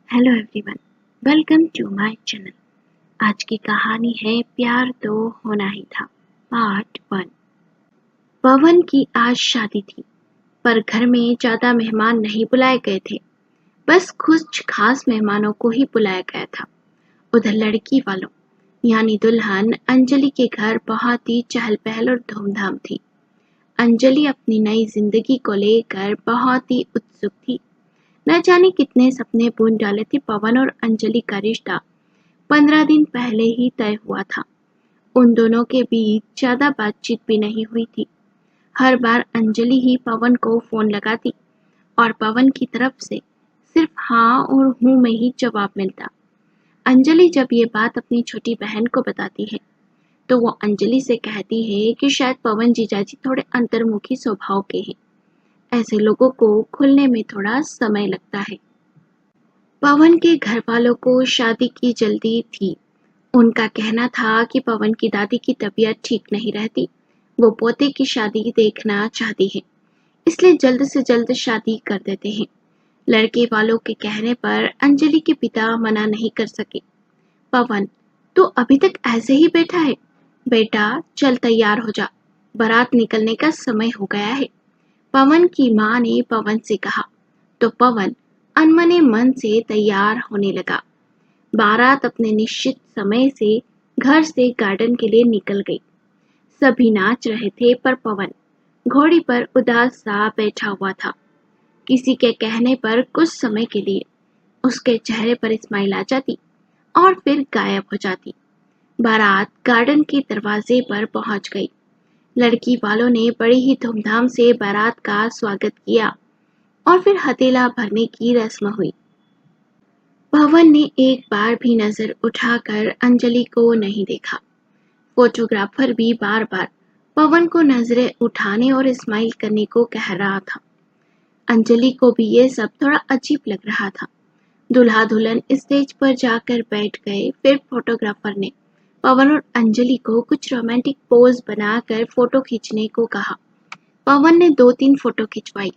Hello everyone, welcome to my channel. आज की कहानी है प्यार तो होना ही था पार्ट 1। पवन की आज शादी थी, पर घर में ज्यादा मेहमान नहीं बुलाए गए थे। बस कुछ खास मेहमानों को ही बुलाया गया था। उधर लड़की वालों यानी दुल्हन अंजलि के घर बहुत ही चहल पहल और धूमधाम थी। अंजलि अपनी नई जिंदगी को लेकर बहुत ही उत्सुक थी। न जाने कितने सपने बुन डाले थे पवन और अंजलि का रिश्ता 15 दिन पहले ही तय हुआ था। उन दोनों के बीच ज्यादा बातचीत भी नहीं हुई थी। हर बार अंजलि ही पवन को फोन लगाती और पवन की तरफ से सिर्फ हाँ और हूँ में ही जवाब मिलता। अंजलि जब ये बात अपनी छोटी बहन को बताती है तो वो अंजलि से कहती है कि शायद पवन जीजाजी थोड़े अंतर्मुखी स्वभाव के हैं। ऐसे लोगों को खुलने में थोड़ा समय लगता है। पवन के घर वालों को शादी की जल्दी थी। उनका कहना था कि पवन की दादी की तबीयत ठीक नहीं रहती। वो पोते की शादी देखना चाहती है, इसलिए जल्द से जल्द शादी कर देते हैं। लड़के वालों के कहने पर अंजलि के पिता मना नहीं कर सके। पवन, तू अभी तक ऐसे ही बैठा है? बेटा चल तैयार हो जा, बारात निकलने का समय हो गया है। पवन की माँ ने पवन से कहा तो पवन अनमने मन से तैयार होने लगा। बारात अपने निश्चित समय से घर से गार्डन के लिए निकल गई। सभी नाच रहे थे पर पवन घोड़ी पर उदास सा बैठा हुआ था। किसी के कहने पर कुछ समय के लिए उसके चेहरे पर स्माइल आ जाती और फिर गायब हो जाती। बारात गार्डन के दरवाजे पर पहुंच गई। लड़की वालों ने बड़ी ही धूमधाम से बारात का स्वागत किया और फिर हथेला भरने की रस्म हुई। पवन ने एक बार भी नजर उठाकर अंजलि को नहीं देखा। फोटोग्राफर भी बार बार पवन को नजरें उठाने और स्माइल करने को कह रहा था। अंजलि को भी ये सब थोड़ा अजीब लग रहा था। दूल्हा दुल्हन स्टेज पर जाकर बैठ गए। फिर फोटोग्राफर ने पवन और अंजलि को कुछ रोमांटिक पोज बनाकर फोटो खींचने को कहा। पवन ने 2-3 फोटो खिंचवाई।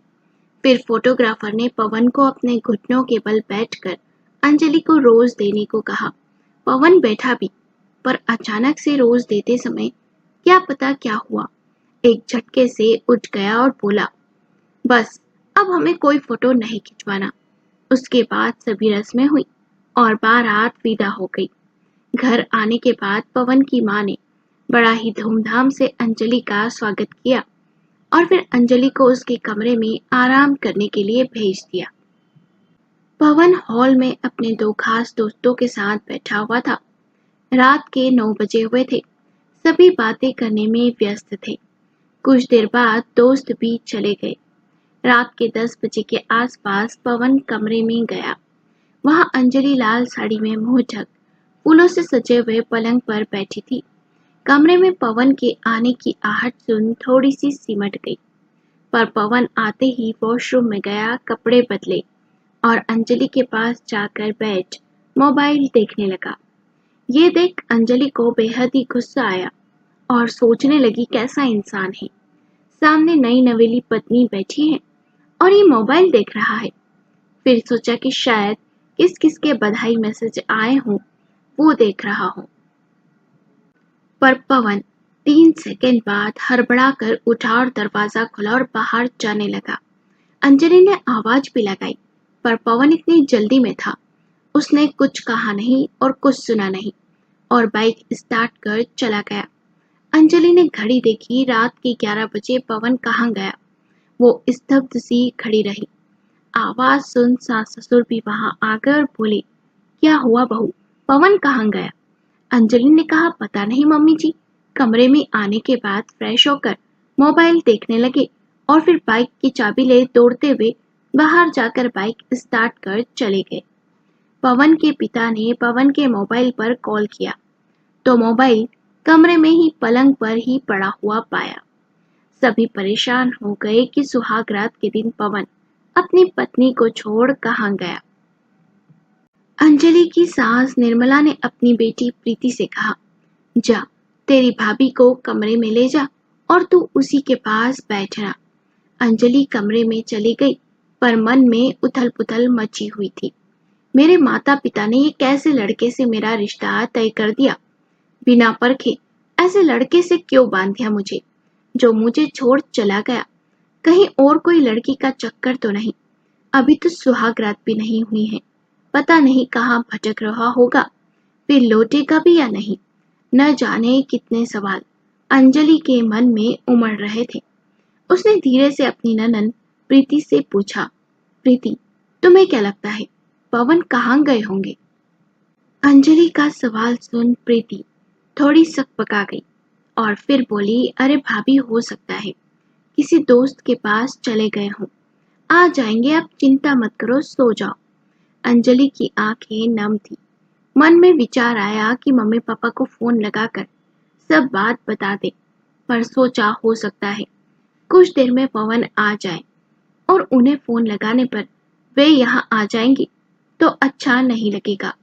फिर फोटोग्राफर ने पवन को अपने घुटनों के बल बैठकर अंजलि को रोज देने को कहा। पवन बैठा भी, पर अचानक से रोज देते समय क्या पता क्या हुआ, एक झटके से उठ गया और बोला, बस अब हमें कोई फोटो नहीं खिंचवाना। उसके बाद सभी रस्में हुई और बारात विदा हो गई। घर आने के बाद पवन की माँ ने बड़ा ही धूमधाम से अंजलि का स्वागत किया और फिर अंजलि को उसके कमरे में आराम करने के लिए भेज दिया। पवन हॉल में अपने 2 खास दोस्तों के साथ बैठा हुआ था। रात के 9 बजे हुए थे। सभी बातें करने में व्यस्त थे। कुछ देर बाद दोस्त भी चले गए। रात के 10 बजे के आसपास पवन कमरे में गया। वहां अंजलि लाल साड़ी में मुंह ढक फूलों से सजे हुए पलंग पर बैठी थी। कमरे में पवन के आने की आहट सुन थोड़ी सी सिमट गई, पर पवन आते ही वॉशरूम में गया, कपड़े बदले और अंजलि के पास जाकर बैठ मोबाइल देखने लगा। ये देख अंजलि को बेहद ही गुस्सा आया और सोचने लगी कैसा इंसान है। सामने नई नवेली पत्नी बैठी है और ये मोबाइल देख रहा है। फिर सोचा कि शायद किस किस के बधाई मैसेज आए हों, वो देख रहा हो। पर पवन 3 सेकंड बाद हड़बड़ा कर उठा और दरवाजा खुला और बाहर जाने लगा। अंजलि ने आवाज भी लगाई, पर पवन इतनी जल्दी में था, उसने कुछ कहा नहीं और कुछ सुना नहीं और बाइक स्टार्ट कर चला गया। अंजलि ने घड़ी देखी, रात के 11 बजे। पवन कहाँ गया? वो स्तब्ध सी खड़ी रही। आवाज सुन सास ससुर भी वहां आ गए और बोले, क्या हुआ बहू, पवन कहाँ गया? अंजलि ने कहा, पता नहीं मम्मी जी। कमरे में आने के बाद फ्रेश होकर मोबाइल देखने लगे और फिर बाइक की चाबी ले दौड़ते हुए बाहर जाकर बाइक स्टार्ट कर चले गए। पवन के पिता ने पवन के मोबाइल पर कॉल किया तो मोबाइल कमरे में ही पलंग पर ही पड़ा हुआ पाया। सभी परेशान हो गए कि सुहागरात के दिन पवन अपनी पत्नी को छोड़ कहाँ गया। अंजलि की सास निर्मला ने अपनी बेटी प्रीति से कहा, जा तेरी भाभी को कमरे में ले जा और तू उसी के पास बैठना। अंजलि कमरे में चली गई, पर मन में उथल पुथल मची हुई थी। मेरे माता पिता ने ये कैसे लड़के से मेरा रिश्ता तय कर दिया? बिना परखे ऐसे लड़के से क्यों बांध दिया मुझे, जो मुझे छोड़ चला गया? कहीं और कोई लड़की का चक्कर तो नहीं? अभी तो सुहाग रात भी नहीं हुई है। पता नहीं कहाँ भटक रहा होगा, फिर लौटेगा भी या नहीं। न जाने कितने सवाल अंजलि के मन में उमड़ रहे थे। उसने धीरे से अपनी ननद प्रीति से पूछा, प्रीति, तुम्हें क्या लगता है पवन कहाँ गए होंगे? अंजलि का सवाल सुन प्रीति थोड़ी सकपका गई और फिर बोली, अरे भाभी, हो सकता है किसी दोस्त के पास चले गए हों। आ जाएंगे, आप चिंता मत करो, सो जाओ। अंजलि की आंखें नम थी। मन में विचार आया कि मम्मी पापा को फोन लगाकर सब बात बता दे, पर सोचा हो सकता है कुछ देर में पवन आ जाए और उन्हें फोन लगाने पर वे यहाँ आ जाएंगे तो अच्छा नहीं लगेगा।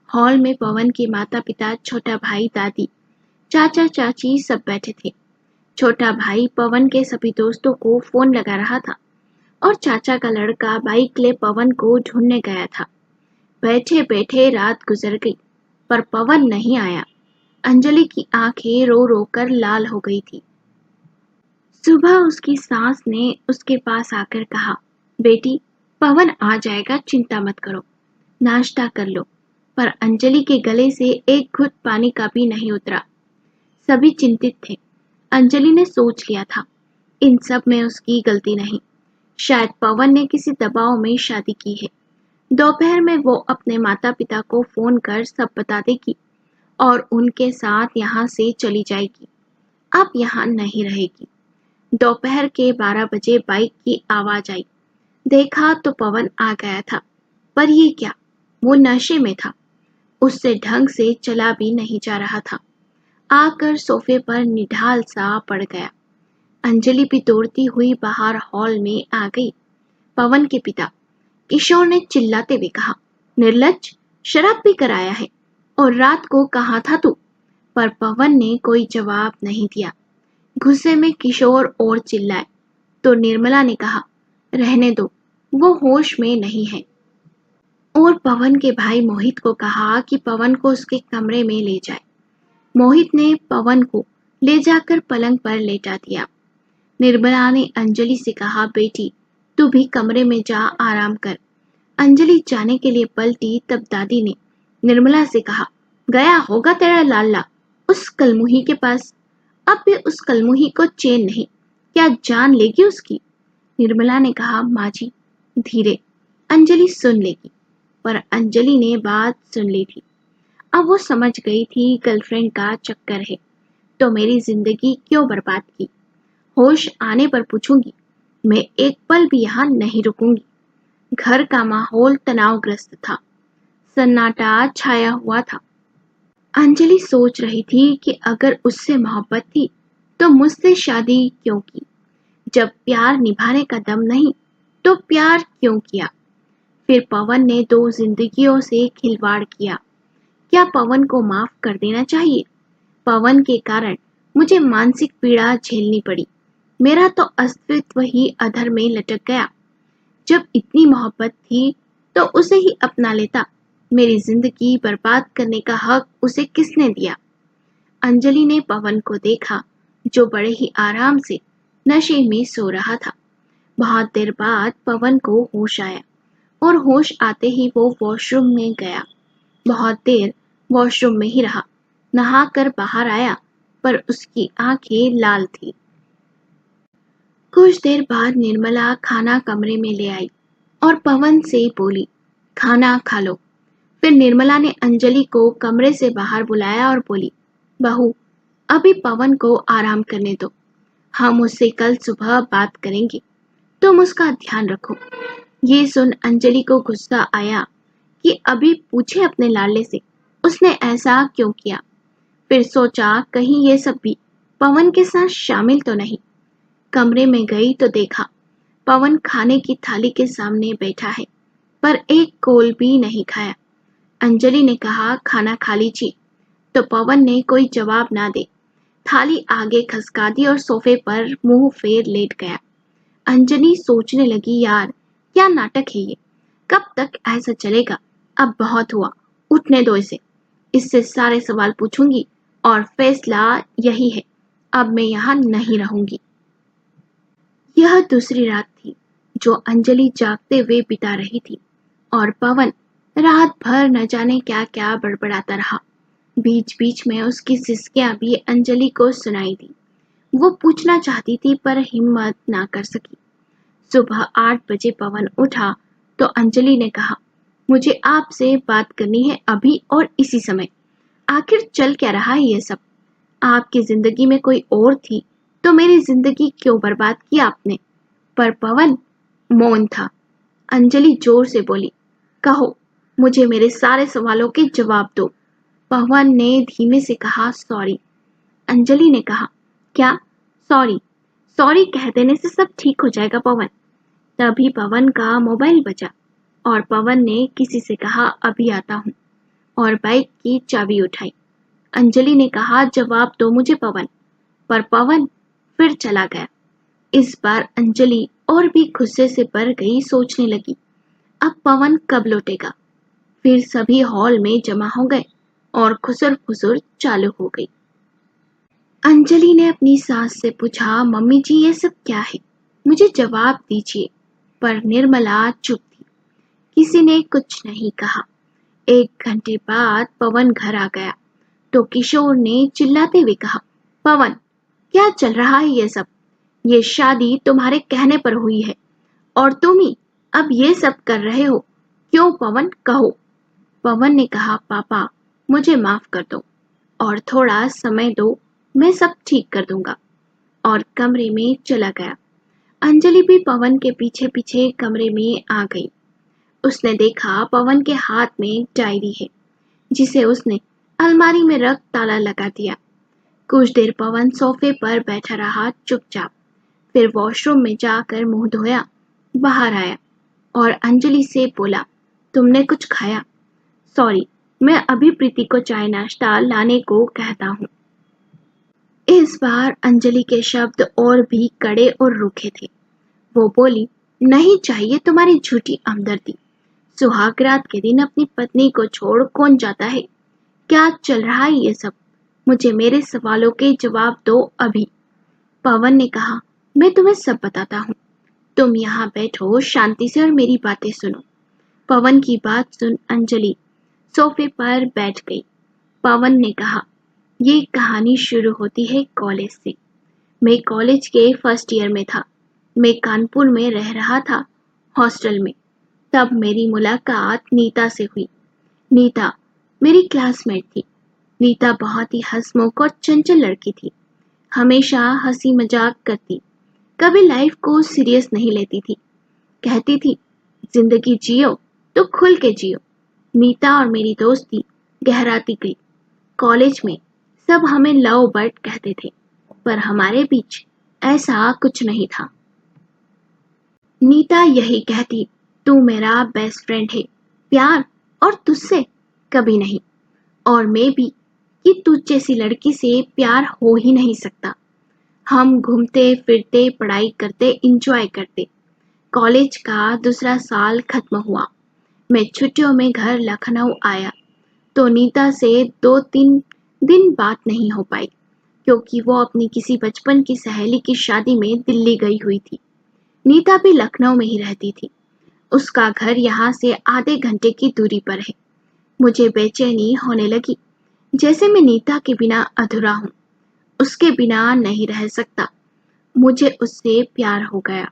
हॉल में पवन के माता पिता, छोटा भाई, दादी, चाचा चाची सब बैठे थे। छोटा भाई पवन के सभी दोस्तों को फोन लगा रहा था और चाचा का लड़का बाइक ले पवन को ढूंढने गया था। बैठे बैठे रात गुजर गई पर पवन नहीं आया। अंजलि की आंखें रो रो कर लाल हो गई थी। सुबह उसकी सास ने उसके पास आकर कहा, बेटी, पवन आ जाएगा, चिंता मत करो, नाश्ता कर लो। पर अंजलि के गले से एक घुट पानी का भी नहीं उतरा। सभी चिंतित थे। अंजलि ने सोच लिया था, इन सब में उसकी गलती नहीं। शायद पवन ने किसी दबाव में शादी की है। दोपहर में वो अपने माता पिता को फोन कर सब बता देगी और उनके साथ यहाँ से चली जाएगी। अब यहाँ नहीं रहेगी। दोपहर के 12 बजे बाइक की आवाज आई। देखा तो पवन आ गया था, पर ये क्या, वो नशे में था। उससे ढंग से चला भी नहीं जा रहा था। आकर सोफे पर निढाल सा पड़ गया। अंजलि भी दौड़ती हुई बाहर हॉल में आ गई। पवन के पिता किशोर ने चिल्लाते हुए कहा, निर्लज्ज, शराब भी कराया है और रात को कहाँ था तू? पर पवन ने कोई जवाब नहीं दिया। गुस्से में किशोर और चिल्लाए तो निर्मला ने कहा, रहने दो, वो होश में नहीं है। और पवन के भाई मोहित को कहा कि पवन को उसके कमरे में ले जाए। मोहित ने पवन को ले जाकर पलंग पर लेटा दिया। निर्मला ने अंजलि से कहा, बेटी, तू भी कमरे में जा, आराम कर। अंजलि जाने के लिए पलटी तब दादी ने निर्मला से कहा, गया होगा तेरा लाला उस कलमुही के पास। अब भी उस कलमुही को चैन नहीं, क्या जान लेगी उसकी? निर्मला ने कहा, माँ जी, धीरे, अंजलि सुन लेगी। पर अंजलि ने बात सुन ली थी। अब वो समझ गई थी गर्लफ्रेंड का चक्कर है तो मेरी जिंदगी क्यों बर्बाद की। होश आने पर पूछूंगी, मैं एक पल भी यहाँ नहीं रुकूंगी। घर का माहौल तनावग्रस्त था। सन्नाटा छाया हुआ था। अंजलि सोच रही थी कि अगर उससे मोहब्बत थी तो मुझसे शादी क्यों की? जब प्यार निभाने का दम नहीं तो प्यार क्यों किया? फिर पवन ने 2 जिंदगियों से खिलवाड़ किया। क्या पवन को माफ कर देना चाहिए? पवन के कारण मुझे मानसिक पीड़ा झेलनी पड़ी। मेरा तो अस्तित्व ही अधर में लटक गया। जब इतनी मोहब्बत थी तो उसे ही अपना लेता। मेरी जिंदगी बर्बाद करने का हक उसे किसने दिया? अंजलि ने पवन को देखा, जो बड़े ही आराम से नशे में सो रहा था। बहुत देर बाद पवन को होश आया और होश आते ही वो वॉशरूम में गया। बहुत देर वॉशरूम में ही रहा। नहाकर बाहर आया पर उसकी आंखें लाल थी। कुछ देर बाद निर्मला खाना कमरे में ले आई और पवन से बोली, खाना खा लो। फिर निर्मला ने अंजलि को कमरे से बाहर बुलाया और बोली, बहू, अभी पवन को आराम करने दो, हम उससे कल सुबह बात करेंगे, तुम उसका ध्यान रखो। ये सुन अंजलि को गुस्सा आया कि अभी पूछे अपने लाडले से उसने ऐसा क्यों किया। फिर सोचा कहीं ये सब भी पवन के साथ शामिल तो नहीं। कमरे में गई तो देखा पवन खाने की थाली के सामने बैठा है पर एक कोल भी नहीं खाया। अंजलि ने कहा, खाना खा लीजिए, तो पवन ने कोई जवाब ना दे थाली आगे खसका दी और सोफे पर मुंह फेर लेट गया। अंजलि सोचने लगी, यार क्या नाटक है ये, कब तक ऐसा चलेगा? अब बहुत हुआ, उठने दो इसे। इससे सारे सवाल पूछूंगी और फैसला यही है, अब मैं यहाँ नहीं रहूंगी। यह दूसरी रात थी जो अंजलि जागते हुए बिता रही थी और पवन रात भर न जाने क्या क्या बड़बड़ाता रहा। बीच बीच में उसकी सिसकियां भी अंजलि को सुनाई दी। वो पूछना चाहती थी पर हिम्मत ना कर सकी। सुबह 8 बजे पवन उठा तो अंजलि ने कहा, मुझे आपसे बात करनी है अभी और इसी समय। आखिर चल क्या रहा है ये सब? आपकी जिंदगी में कोई और थी तो मेरी जिंदगी क्यों बर्बाद की आपने? पर पवन मौन था। अंजलि जोर से बोली, कहो, मुझे मेरे सारे सवालों के जवाब दो। पवन ने धीमे से कहा, सॉरी। अंजलि ने कहा, क्या सॉरी? सॉरी कह देने से सब ठीक हो जाएगा पवन। तभी पवन का मोबाइल बजा और पवन ने किसी से कहा, अभी आता हूँ, और बाइक की चाबी उठाई। अंजलि ने कहा, जवाब दो मुझे पवन। पर पवन फिर चला गया। इस बार अंजलि और भी गुस्से से भर गई, सोचने लगी, अब पवन कब लौटेगा? फिर सभी हॉल में जमा हो गए और खुसर फुसुर चालू हो गई। अंजलि ने अपनी सास से पूछा, मम्मी जी ये सब क्या है? मुझे जवाब दीजिए। पर निर्मला चुप थी, किसी ने कुछ नहीं कहा। 1 घंटे बाद पवन घर आ गया तो किशोर ने चिल्लाते हुए कहा, पवन, क्या चल रहा है ये सब? ये शादी तुम्हारे कहने पर हुई है और तुम ही अब ये सब कर रहे हो। क्यों पवन, कहो। पवन ने कहा, पापा मुझे माफ कर दो और थोड़ा समय दो, मैं सब ठीक कर दूंगा, और कमरे में चला गया। अंजलि भी पवन के पीछे पीछे कमरे में आ गई। उसने देखा पवन के हाथ में डायरी है जिसे उसने अलमारी में रख ताला लगा दिया। कुछ देर पवन सोफे पर बैठा रहा चुपचाप, फिर वॉशरूम में जाकर मुंह धोया, बाहर आया और अंजलि से बोला, तुमने कुछ खाया? सॉरी, मैं अभी प्रीति को चाय नाश्ता लाने को कहता हूँ। इस बार अंजलि के शब्द और भी कड़े और रूखे थे। वो बोली, नहीं चाहिए तुम्हारी झूठी हमदर्दी। सुहागरात के दिन अपनी पत्नी को छोड़ कौन जाता है? क्या चल रहा है ये सब? मुझे मेरे सवालों के जवाब दो अभी। पवन ने कहा, मैं तुम्हें सब बताता हूँ, तुम यहाँ बैठो शांति से और मेरी बातें सुनो। पवन की बात सुन अंजलि सोफे पर बैठ गई। पवन ने कहा, ये कहानी शुरू होती है कॉलेज से। मैं कॉलेज के फर्स्ट ईयर में था। मैं कानपुर में रह रहा था, हॉस्टल में। तब मेरी मुलाकात नीता से हुई। नीता मेरी क्लासमेट थी। नीता बहुत ही हंसमुख और चंचल लड़की थी। हमेशा हंसी मजाक करती, कभी लाइफ को सीरियस नहीं लेती थी। कहती थी, जिंदगी जियो तो खुल के जियो। नीता और मेरी दोस्ती गहराती गई। कॉलेज में सब हमें लव बर्ड कहते थे, पर हमारे बीच ऐसा कुछ नहीं था। नीता यही कहती, तू मेरा बेस्ट फ्रेंड है, प्यार और तुझसे कभी नहीं। और मैं भी, कि तुझ जैसी लड़की से प्यार हो ही नहीं सकता। हम घूमते फिरते पढ़ाई करते एंजॉय करते। कॉलेज का दूसरा साल खत्म हुआ। मैं छुट्टियों में घर लखनऊ आया तो नीता से 2-3 दिन बात नहीं हो पाई, क्योंकि वो अपनी किसी बचपन की सहेली की शादी में दिल्ली गई हुई थी। नीता भी लखनऊ में ही रहती थी। उसका घर यहाँ से आधे घंटे की दूरी पर है। मुझे बेचैनी होने लगी, जैसे मैं नीता के बिना अधूरा हूँ, उसके बिना नहीं रह सकता। मुझे उससे प्यार हो गया।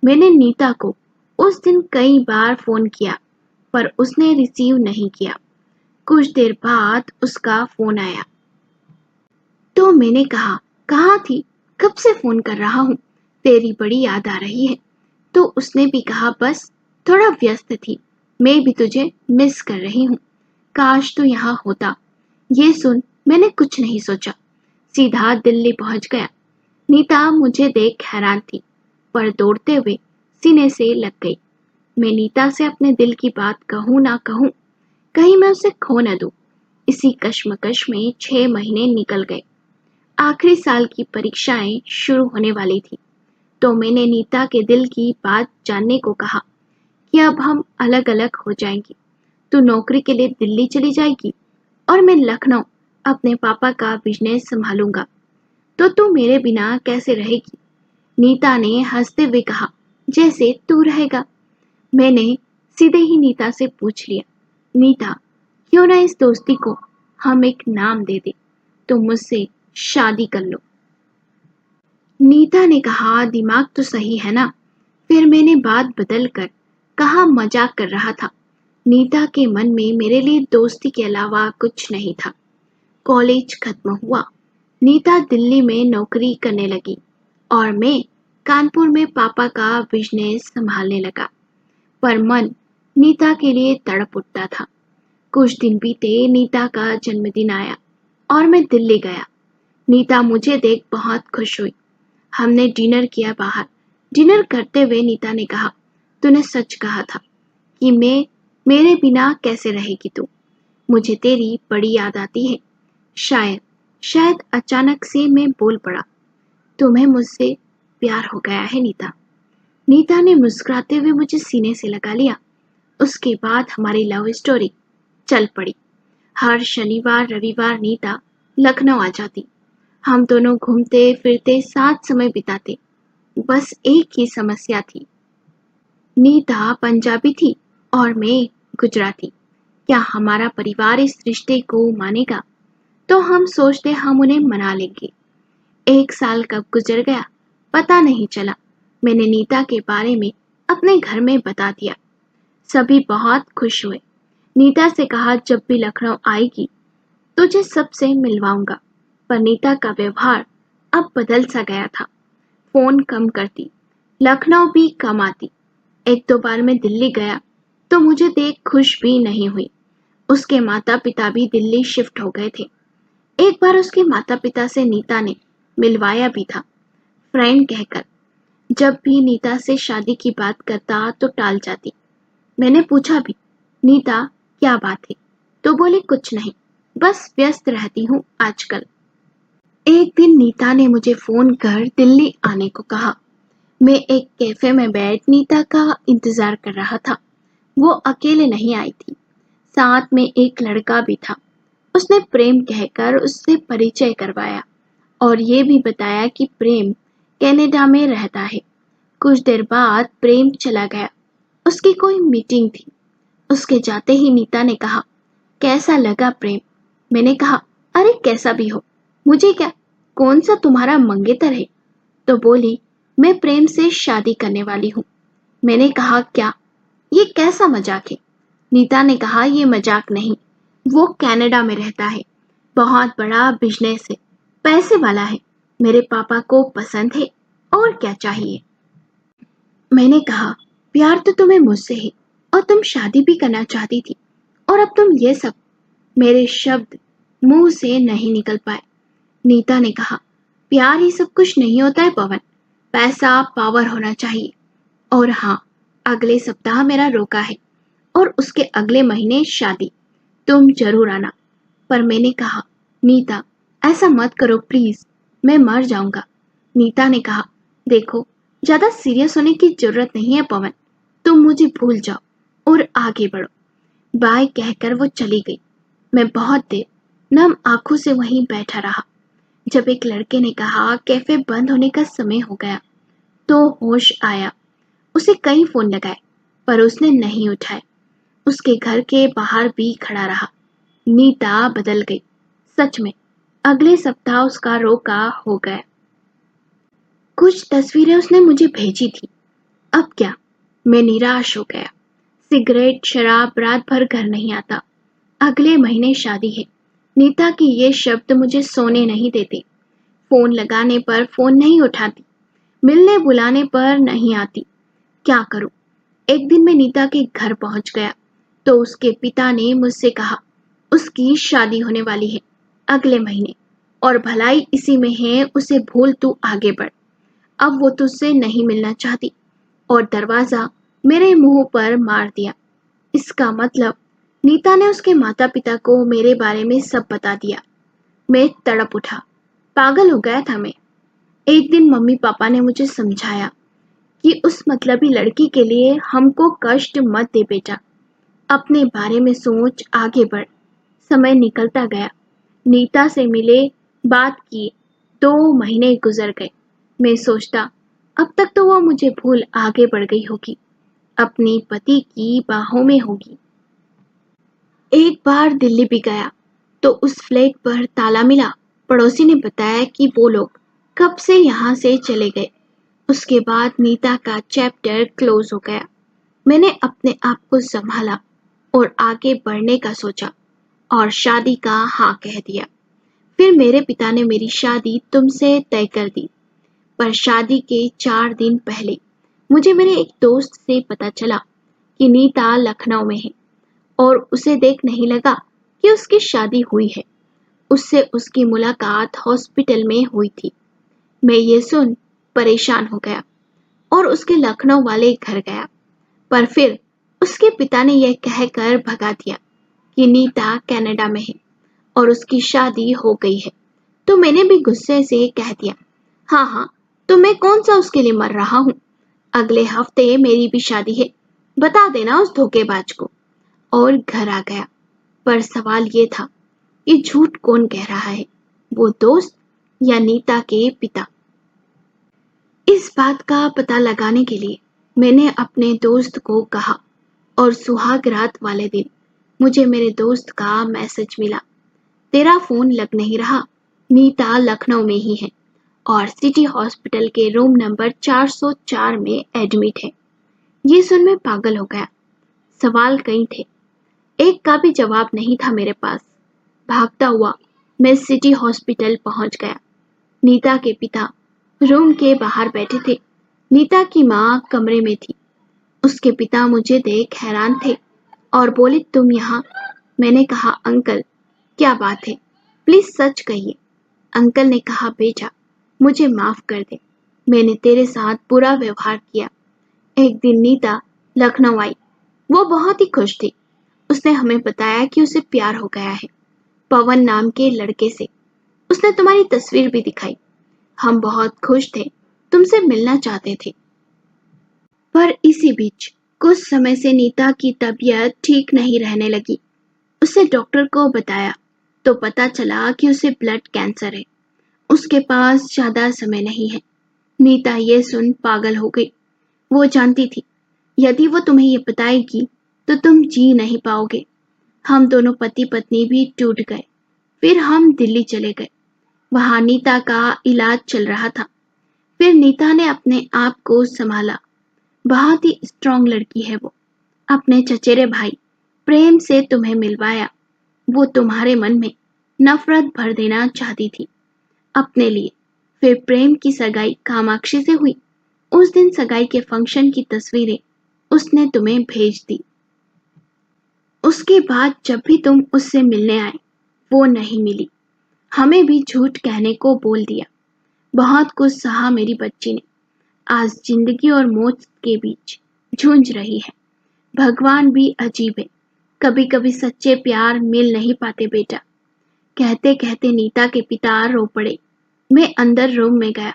मैंने नीता को उस दिन कई बार फोन किया, पर उसने रिसीव नहीं किया। कुछ देर बाद उसका फोन आया तो मैंने कहा, कहाँ थी, कब से फोन कर रहा हूँ, तेरी बड़ी याद आ रही है। तो उसने भी कहा, बस थोड़ा व्यस्त थी, मैं भी तुझे मिस कर रही हूँ, काश तू यहाँ होता। ये सुन मैंने कुछ नहीं सोचा, सीधा दिल्ली पहुंच गया। नीता मुझे देख हैरान थी, पर दौड़ते हुए सीने से लग गई। मैं नीता से अपने दिल की बात कहूँ ना कहूँ, कहीं मैं उसे खो न दूँ। इसी कश्मकश में 6 महीने निकल गए। आखिरी साल की परीक्षाएं शुरू होने वाली थी तो मैंने नीता के दिल की बात जानने को कहा कि अब हम अलग अलग हो जाएंगे, तू नौकरी के लिए दिल्ली चली जाएगी और मैं लखनऊ अपने पापा का बिजनेस संभालूंगा, तो तू मेरे बिना कैसे रहेगी? नीता ने हंसते हुए कहा, जैसे तू रहेगा। मैंने सीधे ही नीता से पूछ लिया, नीता, क्यों ना इस दोस्ती को हम एक नाम दे दे, तुम मुझसे शादी कर लो। नीता ने कहा, दिमाग तो सही है ना? फिर मैंने बात बदल कर कहा, मजाक कर रहा था। नीता के मन में मेरे लिए दोस्ती के अलावा कुछ नहीं था। कॉलेज खत्म हुआ, नीता दिल्ली में नौकरी करने लगी और मैं कानपुर में पापा का बिजनेस संभालने लगा। पर मन नीता के लिए तड़प उठता था। कुछ दिन बीते, नीता का जन्मदिन आया और मैं दिल्ली गया। नीता मुझे देख बहुत खुश हुई। हमने डिनर किया बाहर। डिनर करते हुए नीता ने कहा, तूने सच कहा था कि मेरे बिना कैसे रहेगी तू। मुझे तेरी बड़ी याद आती है। शायद अचानक से मैं बोल पड़ा, तुम्हें मुझसे प्यार हो गया है नीता। नीता ने मुस्कुराते हुए मुझे सीने से लगा लिया। उसके बाद हमारी लव स्टोरी चल पड़ी। हर शनिवार रविवार नीता लखनऊ आ जाती। हम दोनों घूमते फिरते साथ समय बिताते। बस एक ही समस्या थी, नीता पंजाबी थी और मैं गुजराती। क्या हमारा परिवार इस रिश्ते को मानेगा? तो हम सोचते हम उन्हें मना लेंगे। 1 साल कब गुजर गया पता नहीं चला। मैंने नीता के बारे में अपने घर में बता दिया। सभी बहुत खुश हुए। नीता से कहा, जब भी लखनऊ आएगी तुझे सबसे मिलवाऊंगा। पर नीता का व्यवहार अब बदल सा गया था। फोन कम करती, लखनऊ भी कम आती। 1-2 बार मैं दिल्ली गया तो मुझे देख खुश भी नहीं हुई। उसके माता पिता भी दिल्ली शिफ्ट हो गए थे। एक बार उसके माता पिता से नीता ने मिलवाया भी था, फ्रेंड कहकर। जब भी नीता से शादी की बात करता तो टाल जाती। मैंने पूछा भी, नीता क्या बात है? तो बोली, कुछ नहीं, बस व्यस्त रहती हूँ आजकल। एक दिन नीता ने मुझे फोन कर दिल्ली आने को कहा। मैं एक कैफे में बैठ नीता का इंतजार कर रहा था। वो अकेले नहीं आई थी, साथ में एक लड़का भी था। उसने प्रेम कहकर उससे परिचय करवाया और ये भी बताया कि प्रेम कनाडा में रहता है। कुछ देर बाद प्रेम चला गया। उसकी कोई मीटिंग थी। उसके जाते ही नीता ने कहा, कैसा लगा प्रेम? मैंने कहा, अरे कैसा भी हो, मुझे क्या, कौन सा तुम्हारा मंगेतर है? तो बोली, मैं प्रेम से शादी करने वाली हूँ। मैंने कहा, क्या? ये कैसा मजाक है? नीता ने कहा, ये मजाक नहीं, वो कनाडा में रहता है, बहुत बड़ा बिजनेस है, पैसे वाला है, मेरे पापा को पसंद है, और क्या चाहिए? मैंने कहा, प्यार तो तुम्हें मुझसे है और तुम शादी भी करना चाहती थी, और अब तुम ये सब। मेरे शब्द मुंह से नहीं निकल पाए। नीता ने कहा, प्यार ही सब कुछ नहीं होता है पवन, पैसा पावर होना चाहिए। और हाँ, अगले सप्ताह मेरा रोका है और उसके अगले महीने शादी। तुम जरूर आना। पर मैंने कहा, नीता ऐसा मत करो प्लीज, मैं मर जाऊंगा। नीता ने कहा, देखो ज्यादा सीरियस होने की जरूरत नहीं है पवन, तुम मुझे भूल जाओ और आगे बढ़ो। बाय कहकर वो चली गई। मैं बहुत देर नम आंखों से वहीं बैठा रहा। जब एक लड़के ने कहा कैफे बंद होने का समय हो गया तो होश आया। उसे कई फोन लगाए पर उसने नहीं उठाए। उसके घर के बाहर भी खड़ा रहा। नीता बदल गई। सच में अगले सप्ताह उसका रोका हो गया। कुछ तस्वीरें उसने मुझे भेजी थी। अब क्या? मैं निराश हो गया। सिगरेट शराब रात भर घर नहीं आता। अगले महीने शादी है। नीता के ये शब्द मुझे सोने नहीं देते। फोन लगाने पर फोन नहीं उठाती, मिलने बुलाने पर नहीं आती। क्या करूं? एक दिन मैं नीता के घर पहुंच गया तो उसके पिता ने मुझसे कहा, उसकी शादी होने वाली है अगले महीने और भलाई इसी में है, उसे भूल, तू आगे बढ़। अब वो तुझसे नहीं मिलना चाहती। और दरवाजा मेरे मुंह पर मार दिया। इसका मतलब नीता ने उसके माता पिता को मेरे बारे में सब बता दिया। मैं तड़प उठा। पागल हो गया था मैं। एक दिन मम्मी पापा ने मुझे समझाया कि उस मतलबी लड़की के लिए हमको कष्ट मत दे बेटा। अपने बारे में सोच आगे बढ़। समय निकलता गया। नीता से मिले, बात किए, 2 महीने गुजर गए। मैं सोचता अब तक तो वो मुझे भूल आगे बढ़ गई होगी, अपनी पति की बाहों में होगी। एक बार दिल्ली भी गया तो उस फ्लैट पर ताला मिला। पड़ोसी ने बताया कि वो लोग कब से यहाँ से चले गए। उसके बाद नीता का चैप्टर क्लोज हो गया। मैंने अपने आप को संभाला और आगे बढ़ने का सोचा और शादी का हाँ कह दिया। फिर मेरे पिता ने मेरी शादी तुमसे तय कर दी। पर शादी के 4 दिन पहले मुझे मेरे एक दोस्त से पता चला कि नीता लखनऊ में है और उसे देख नहीं लगा कि उसकी शादी हुई है। उससे उसकी मुलाकात हॉस्पिटल में हुई थी। मैं ये सुन परेशान हो गया और उसके लखनऊ वाले घर गया। पर फिर उसके पिता ने यह कहकर भगा दिया कि नीता कनाडा में है और उसकी शादी हो गई है। तो मैंने भी गुस्से से कह दिया, हाँ हाँ, तो मैं कौन सा उसके लिए मर रहा हूँ। अगले हफ्ते मेरी भी शादी है, बता देना उस धोखेबाज को। और घर आ गया। पर सवाल ये था कि झूठ कौन कह रहा है, वो दोस्त या नीता के पिता। इस बात का पता लगाने के लिए मैंने अपने दोस्त को कहा और सुहाग रात वाले दिन मुझे मेरे दोस्त का मैसेज मिला, तेरा फोन लग नहीं रहा, नीता लखनऊ में ही है और सिटी हॉस्पिटल के रूम नंबर 404 में एडमिट है। ये सुन मैं पागल हो गया। सवाल कई थे, एक का भी जवाब नहीं था मेरे पास। भागता हुआ मैं सिटी हॉस्पिटल पहुंच गया। नीता के पिता रूम के बाहर बैठे थे। नीता की माँ कमरे में थी। उसके पिता मुझे देख हैरान थे और बोले, तुम यहाँ? मैंने कहा, अंकल क्या बात है, प्लीज सच कहिए। अंकल ने कहा, बेटा मुझे माफ कर दे, मैंने तेरे साथ बुरा व्यवहार किया। एक दिन नीता लखनऊ आई। वो बहुत ही खुश थी। उसने हमें बताया कि उसे प्यार हो गया है पवन नाम के लड़के से। उसने तुम्हारी तस्वीर भी दिखाई। हम बहुत खुश थे, तुमसे मिलना चाहते थे। पर इसी बीच कुछ समय से नीता की तबीयत ठीक नहीं रहने लगी। उसे डॉक्टर को बताया तो पता चला कि उसे ब्लड कैंसर है। उसके पास ज्यादा समय नहीं है। नीता ये सुन पागल हो गई। वो जानती थी यदि वो तुम्हें ये बताएगी तो तुम जी नहीं पाओगे। हम दोनों पति पत्नी भी टूट गए। फिर हम दिल्ली चले गए। वहां नीता का इलाज चल रहा था। फिर नीता ने अपने आप को संभाला। बहुत ही स्ट्रांग लड़की है वो। अपने चचेरे भाई प्रेम से तुम्हें मिलवाया। वो तुम्हारे मन में नफरत भर देना चाहती थी अपने लिए। फिर प्रेम की सगाई कामाक्षी से हुई। उस दिन सगाई के फंक्शन की तस्वीरें उसने तुम्हें भेज दी। उसके बाद जब भी तुम उससे मिलने आए वो नहीं मिली। हमें भी झूठ कहने को बोल दिया। बहुत कुछ सहा मेरी बच्ची ने। आज जिंदगी और मौत के बीच झूंझ रही है। भगवान भी अजीब है, कभी कभी सच्चे प्यार मिल नहीं पाते बेटा। कहते कहते नीता के पिता रो पड़े। मैं अंदर रूम में गया।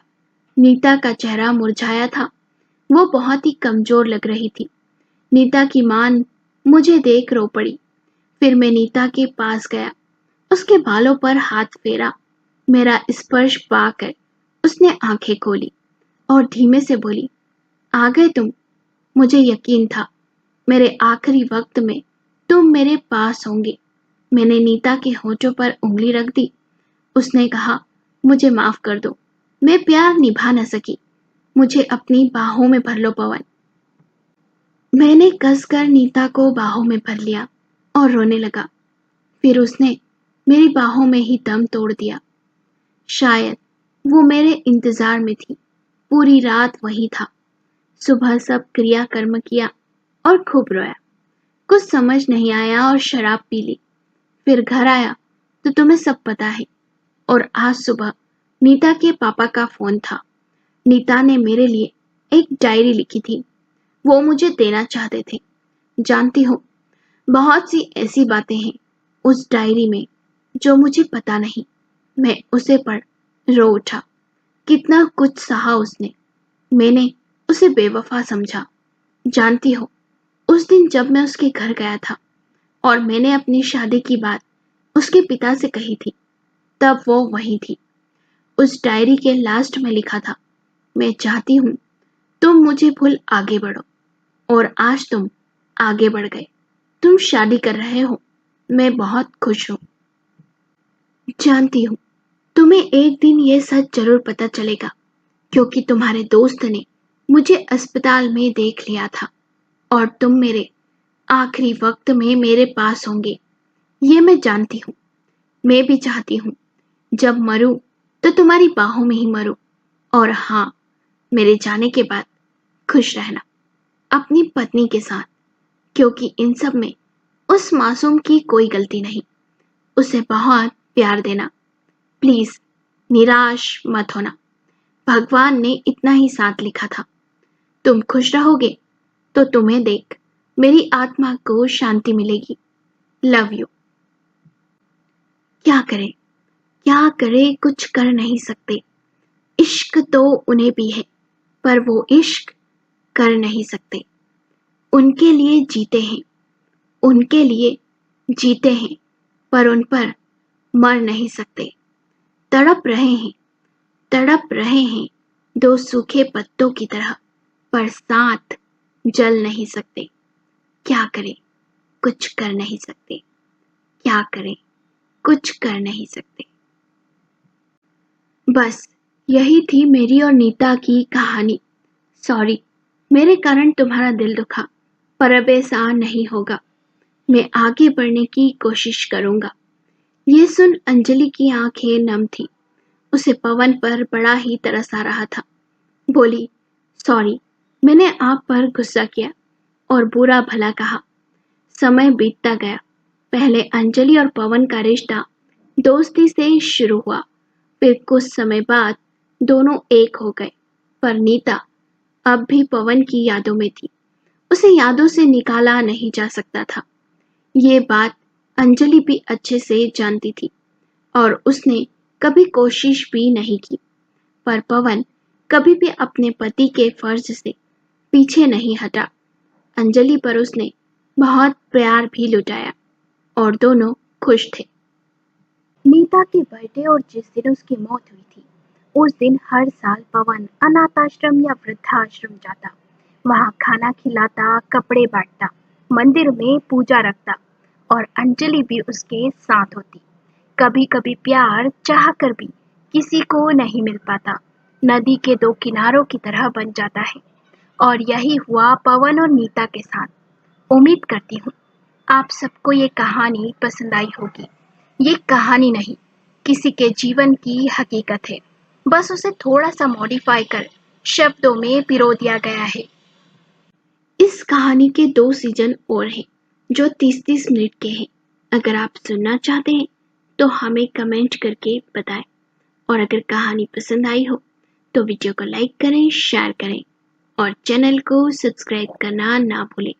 नीता का चेहरा मुरझाया था। वो बहुत ही कमजोर लग रही थी। नीता की मां मुझे देख रो पड़ी। फिर मैं नीता के पास गया, उसके बालों पर हाथ फेरा। मेरा स्पर्श पाकर उसने आंखें खोली और धीमे से बोली, आ गए तुम। मुझे यकीन था मेरे आखिरी वक्त में तुम मेरे पास होंगे। मैंने नीता के होठों पर उंगली रख दी। उसने कहा, मुझे माफ कर दो, मैं प्यार निभा न सकी। मुझे अपनी बाहों में भर लो पवन। मैंने कसकर नीता को बाहों में भर लिया और रोने लगा। फिर उसने मेरी बाहों में ही दम तोड़ दिया। शायद वो मेरे इंतजार में थी। पूरी रात वही था। सुबह सब क्रियाकर्म किया और खूब रोया। कुछ समझ नहीं आया और शराब पी ली। फिर घर आया तो तुम्हें सब पता है। और आज सुबह नीता के पापा का फोन था। नीता ने मेरे लिए एक डायरी लिखी थी। वो मुझे देना चाहते थे। जानती हो, बहुत सी ऐसी बातें हैं उस डायरी में जो मुझे पता नहीं। मैं उसे पढ़ रो उठा। कितना कुछ सहा उसने। मैंने उसे बेवफा समझा। जानती हो, उस दिन जब मैं उसके घर गया था और मैंने अपनी शादी की बात उसके पिता से कही थी, तब वो वहीं थी। उस डायरी के लास्ट में लिखा था, मैं चाहती हूँ तुम मुझे भूल आगे बढ़ो। और आज तुम आगे बढ़ गए। तुम शादी कर रहे हो। मैं बहुत खुश हूँ। जानती हूँ तुम्हें एक दिन ये सच जरूर पता चलेगा, क्योंकि तुम्हारे दोस्त ने मुझे अस्पताल में देख लिया था और तुम मेरे आखिरी वक्त में मेरे पास होंगे। ये मैं जानती हूँ। मैं भी चाहती हूँ जब मरूं तो तुम्हारी बाहों में ही मरूं। और हाँ, मेरे जाने के बाद खुश रहना अपनी पत्नी के साथ, क्योंकि इन सब में उस मासूम की कोई गलती नहीं। उसे बहुत प्यार देना। प्लीज निराश मत होना। भगवान ने इतना ही साथ लिखा था। तुम खुश रहोगे तो तुम्हें देख मेरी आत्मा को शांति मिलेगी। Love you. क्या करें, क्या करें, कुछ कर नहीं सकते। इश्क तो उन्हें भी है, पर वो इश्क कर नहीं सकते। उनके लिए जीते हैं, उनके लिए जीते हैं, पर उन पर मर नहीं सकते। तड़प रहे हैं, तड़प रहे हैं दो सूखे पत्तों की तरह, पर साथ जल नहीं सकते। क्या करें, कुछ कर नहीं सकते। क्या करें, कुछ कर नहीं सकते। बस यही थी मेरी और नीता की कहानी। सॉरी, मेरे कारण तुम्हारा दिल दुखा, पर अब ऐसा नहीं होगा। मैं आगे बढ़ने की कोशिश करूंगा। ये सुन अंजलि की आंखें नम थी। उसे पवन पर बड़ा ही तरस आ रहा था। बोली, सॉरी, मैंने आप पर गुस्सा किया और बुरा भला कहा। समय बीतता गया। पहले अंजलि और पवन का रिश्ता दोस्ती से शुरू हुआ, फिर कुछ समय बाद दोनों एक हो गए। पर नीता अब भी पवन की यादों में थी। उसे यादों से निकाला नहीं जा सकता था। ये बात अंजलि भी अच्छे से जानती थी और उसने कभी कोशिश भी नहीं की। पर पवन कभी भी अपने पति के फर्ज से पीछे नहीं हटा। अंजलि पर उसने बहुत प्यार भी लुटाया और दोनों खुश थे। नीता के बर्थडे और जिस दिन उसकी मौत हुई थी, उस दिन हर साल पवन अनाथ आश्रम या वृद्धाश्रम जाता। वहां खाना खिलाता, कपड़े बांटता, मंदिर में पूजा रखता और अंजलि भी उसके साथ होती। कभी कभी प्यार चाह कर भी किसी को नहीं मिल पाता, नदी के दो किनारों की तरह बन जाता है। और यही हुआ पवन और नीता के साथ। उम्मीद करती हूँ आप सबको ये कहानी पसंद आई होगी। ये कहानी नहीं, किसी के जीवन की हकीकत है। बस उसे थोड़ा सा मॉडिफाई कर शब्दों में पिरो दिया गया है। इस कहानी के 2 सीजन और हैं जो 30-30 मिनट के हैं। अगर आप सुनना चाहते हैं तो हमें कमेंट करके बताएं। और अगर कहानी पसंद आई हो तो वीडियो को लाइक करें, शेयर करें और चैनल को सब्सक्राइब करना ना भूलें।